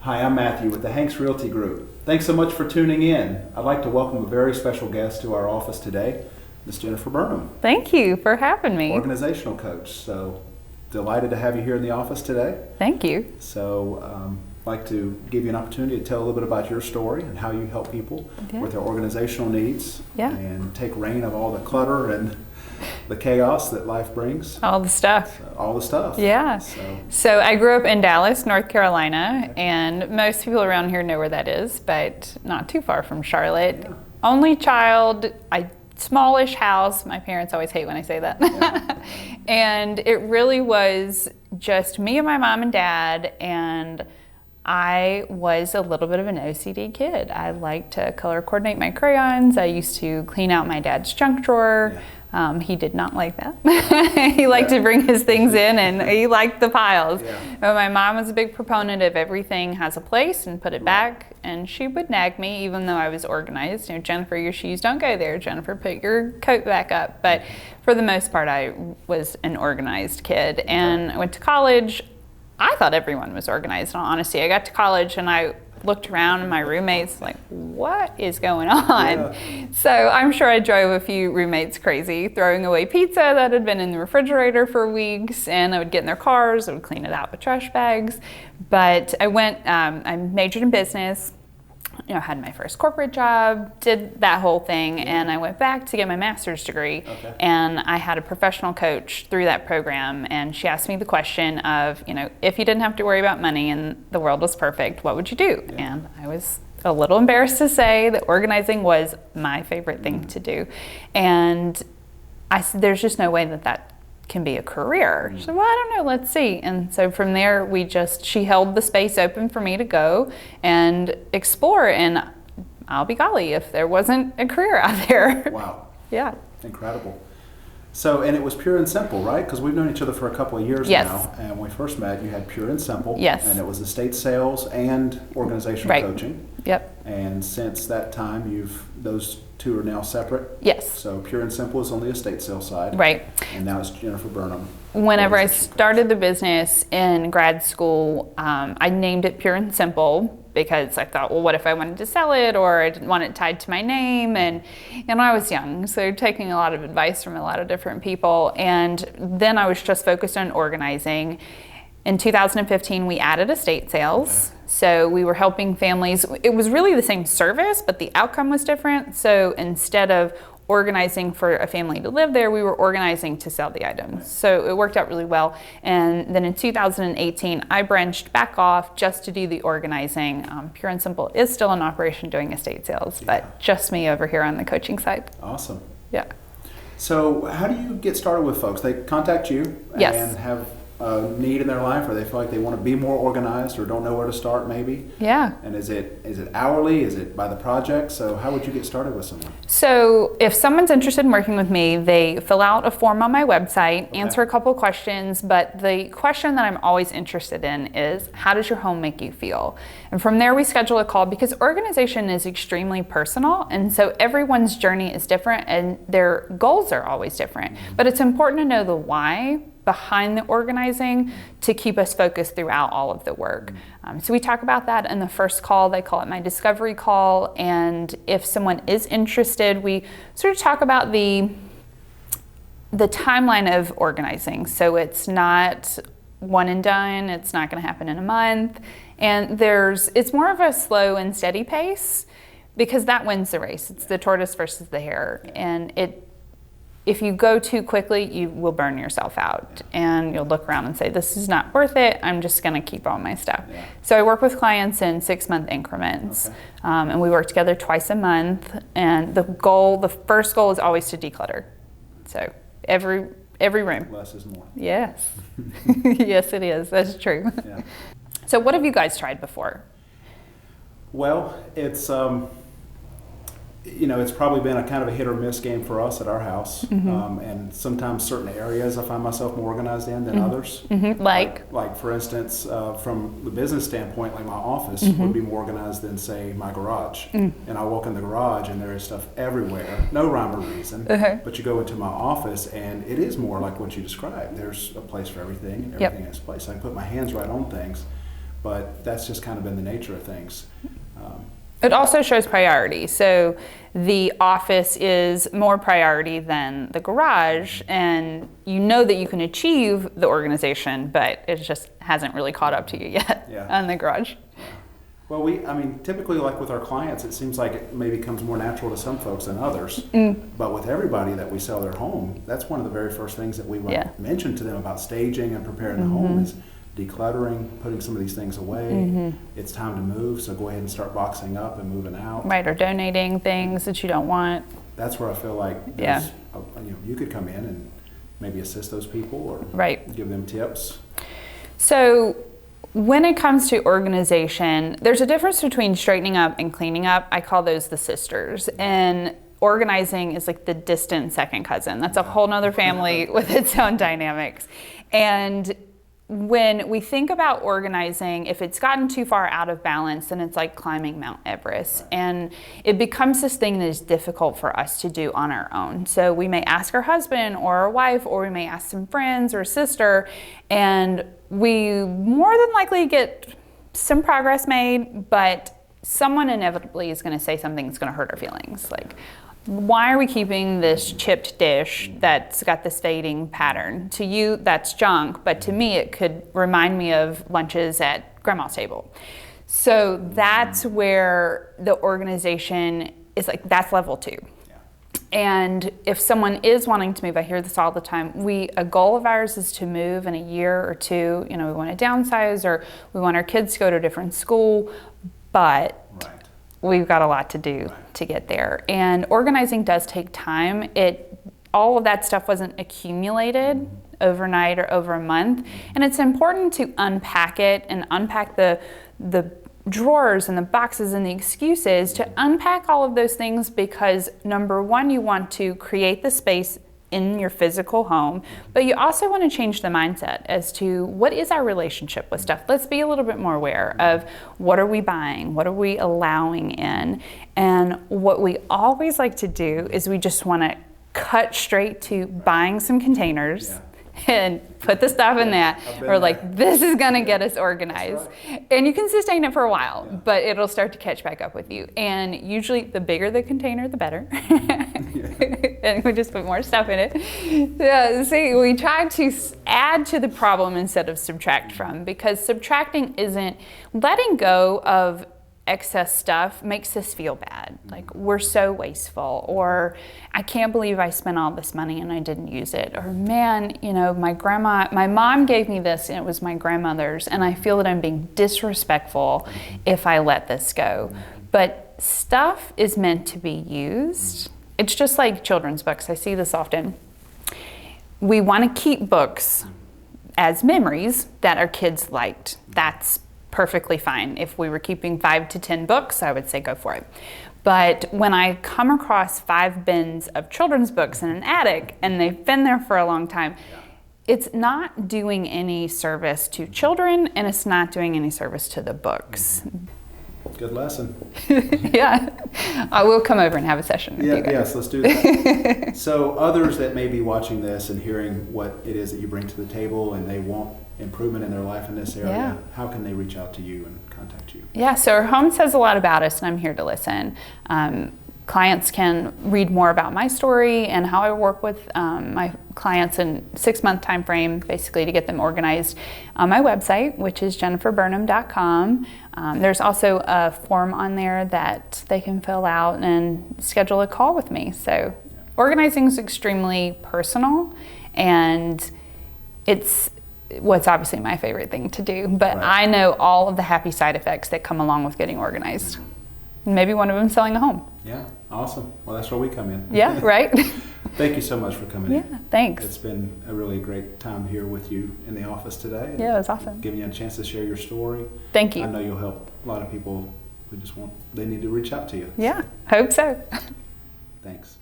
Hi, I'm Matthew with the Hanks Realty Group. Thanks so much for tuning in. I'd like to welcome a very special guest to our office today, Ms. Jennifer Burnham. Thank you for having me. Organizational coach. So delighted to have you here in the office today. Thank you. So I'd like to give you an opportunity to tell a little bit about your story and how you help people with their organizational needs and take reign of all the clutter and the chaos that life brings. All the stuff. All the stuff. Yeah. So I grew up in Dallas, North Carolina, and most people around here know where that is, but not too far from Charlotte. Yeah. Only child, smallish house. My parents always hate when I say that. Yeah. And it really was just me and my mom and dad, and I was a little bit of an OCD kid. I liked to color coordinate my crayons. I used to clean out my dad's junk drawer. Yeah. He did not like that. He liked to bring his things in, and he liked the piles. Yeah. But my mom was a big proponent of everything has a place and put it back, and she would nag me even though I was organized. You know, Jennifer, your shoes don't go there. Jennifer, put your coat back up. But for the most part, I was an organized kid, and I went to college. I thought everyone was organized, in all honesty. I got to college and I looked around and my roommates like, what is going on? Yeah. So I'm sure I drove a few roommates crazy, throwing away pizza that had been in the refrigerator for weeks, and I would get in their cars, I would clean it out with trash bags. But I majored in business. You know, had my first corporate job, did that whole thing, and I went back to get my master's degree. Okay. And I had a professional coach through that program, and she asked me the question of, you know, if you didn't have to worry about money and the world was perfect, what would you do? Yeah. And I was a little embarrassed to say that organizing was my favorite thing to do. And I said, there's just no way that can be a career. She said, well, I don't know, let's see. And so from there, she held the space open for me to go and explore, and I'll be golly if there wasn't a career out there. Wow. Yeah. Incredible. So, and it was pure and simple, right? Because we've known each other for a couple of years now, and when we first met, you had pure and simple. Yes. And it was estate sales and organizational coaching. Yep. And since that time, those two are now separate. Yes. So pure and simple is on the estate sales side. Right. And now it's Jennifer Burnham. Whenever I started the business in grad school, I named it Pure and Simple because I thought, well, what if I wanted to sell it, or I didn't want it tied to my name? And I was young, so taking a lot of advice from a lot of different people. And then I was just focused on organizing. In 2015, we added estate sales. Okay. So we were helping families. It was really the same service, but the outcome was different. So instead of organizing for a family to live there, we were organizing to sell the items. So it worked out really well. And then in 2018, I branched back off just to do the organizing. Pure and Simple is still in operation doing estate sales, but just me over here on the coaching side. Awesome. Yeah. So how do you get started with folks? They contact you and have a need in their life, or they feel like they want to be more organized or don't know where to start maybe? Yeah. And is it hourly? Is it by the project? So how would you get started with someone? So if someone's interested in working with me, they fill out a form on my website, answer a couple of questions, but the question that I'm always interested in is, how does your home make you feel? And from there we schedule a call, because organization is extremely personal, and so everyone's journey is different and their goals are always different. Mm-hmm. But it's important to know the why behind the organizing to keep us focused throughout all of the work. So we talk about that in the first call. They call it my discovery call. And if someone is interested, we sort of talk about the timeline of organizing. So it's not one and done. It's not going to happen in a month. And it's more of a slow and steady pace, because that wins the race. It's the tortoise versus the hare. And if you go too quickly, you will burn yourself out, and you'll look around and say, this is not worth it. I'm just going to keep all my stuff. Yeah. So I work with clients in 6-month increments. Okay. And we work together twice a month. And the first goal is always to declutter. So every room. Less is more. Yes. Yes, it is. That's true. Yeah. So what have you guys tried before? Well, it's it's probably been a kind of a hit or miss game for us at our house. Mm-hmm. And sometimes certain areas I find myself more organized in than others. Mm-hmm. Like for instance, from the business standpoint, like my office would be more organized than, say, my garage. And I walk in the garage and there is stuff everywhere, no rhyme or reason. But you go into my office and it is more like what you described. There's a place for everything, and everything has a place. I can put my hands right on things. but that's just kind of been the nature of things. It also shows priority. So the office is more priority than the garage, and you know that you can achieve the organization, but it just hasn't really caught up to you yet on the garage. Well, typically like with our clients, it seems like it maybe comes more natural to some folks than others. But with everybody that we sell their home, that's one of the very first things that we mention to them about staging and preparing the home is decluttering, putting some of these things away. It's time to move, so go ahead and start boxing up and moving out. Right, or donating things that you don't want. That's where I feel like you could come in and maybe assist those people or give them tips. So when it comes to organization, there's a difference between straightening up and cleaning up. I call those the sisters. And organizing is like the distant second cousin. That's a whole nother family with its own dynamics. And when we think about organizing, if it's gotten too far out of balance, then it's like climbing Mount Everest. And it becomes this thing that is difficult for us to do on our own. So we may ask our husband or our wife, or we may ask some friends or a sister, and we more than likely get some progress made, but someone inevitably is going to say something that's going to hurt our feelings. Like, why are we keeping this chipped dish that's got this fading pattern? To you, that's junk, but to me, it could remind me of lunches at grandma's table. So that's where the organization is like, that's level 2. And if someone is wanting to move, I hear this all the time, a goal of ours is to move in a year or two. We want to downsize, or we want our kids to go to a different school, but we've got a lot to do to get there. And organizing does take time. All of that stuff wasn't accumulated overnight or over a month. And it's important to unpack it and unpack the drawers and the boxes and the excuses, to unpack all of those things, because number one, you want to create the space in your physical home, but you also want to change the mindset as to what is our relationship with stuff. Let's be a little bit more aware of what are we buying, what are we allowing in, and what we always like to do is we just want to cut straight to buying some containers and put the stuff in that. We're like, this is going to get us organized. And you can sustain it for a while, but it'll start to catch back up with you. And usually the bigger the container, the better. And we just put more stuff in it. See, we try to add to the problem instead of subtract from, because subtracting isn't letting go of excess stuff makes us feel bad. Like, we're so wasteful, or I can't believe I spent all this money and I didn't use it, or man, my mom gave me this and it was my grandmother's, and I feel that I'm being disrespectful if I let this go. But stuff is meant to be used. It's just like children's books. I see this often. We want to keep books as memories that our kids liked. That's perfectly fine. If we were keeping 5 to 10 books, I would say go for it. But when I come across 5 bins of children's books in an attic and they've been there for a long time, it's not doing any service to children, and it's not doing any service to the books. Good lesson. Yeah, I will come over and have a session with you guys. Yes, let's do that. So others that may be watching this and hearing what it is that you bring to the table, and they want improvement in their life in this area, how can they reach out to you and contact you? Yeah, so our home says a lot about us, and I'm here to listen. Clients can read more about my story and how I work with my clients in 6-month time frame, basically to get them organized, on my website, which is jenniferburnham.com. There's also a form on there that they can fill out and schedule a call with me. So organizing is extremely personal, and it's what's obviously my favorite thing to do, but I know all of the happy side effects that come along with getting organized. Maybe one of them selling a home. Yeah, awesome. Well, that's where we come in. Yeah, right. Thank you so much for coming in. Yeah, thanks. It's been a really great time here with you in the office today. Yeah, it was awesome. Giving you a chance to share your story. Thank you. I know you'll help a lot of people who they need to reach out to you. Yeah, hope so. Thanks.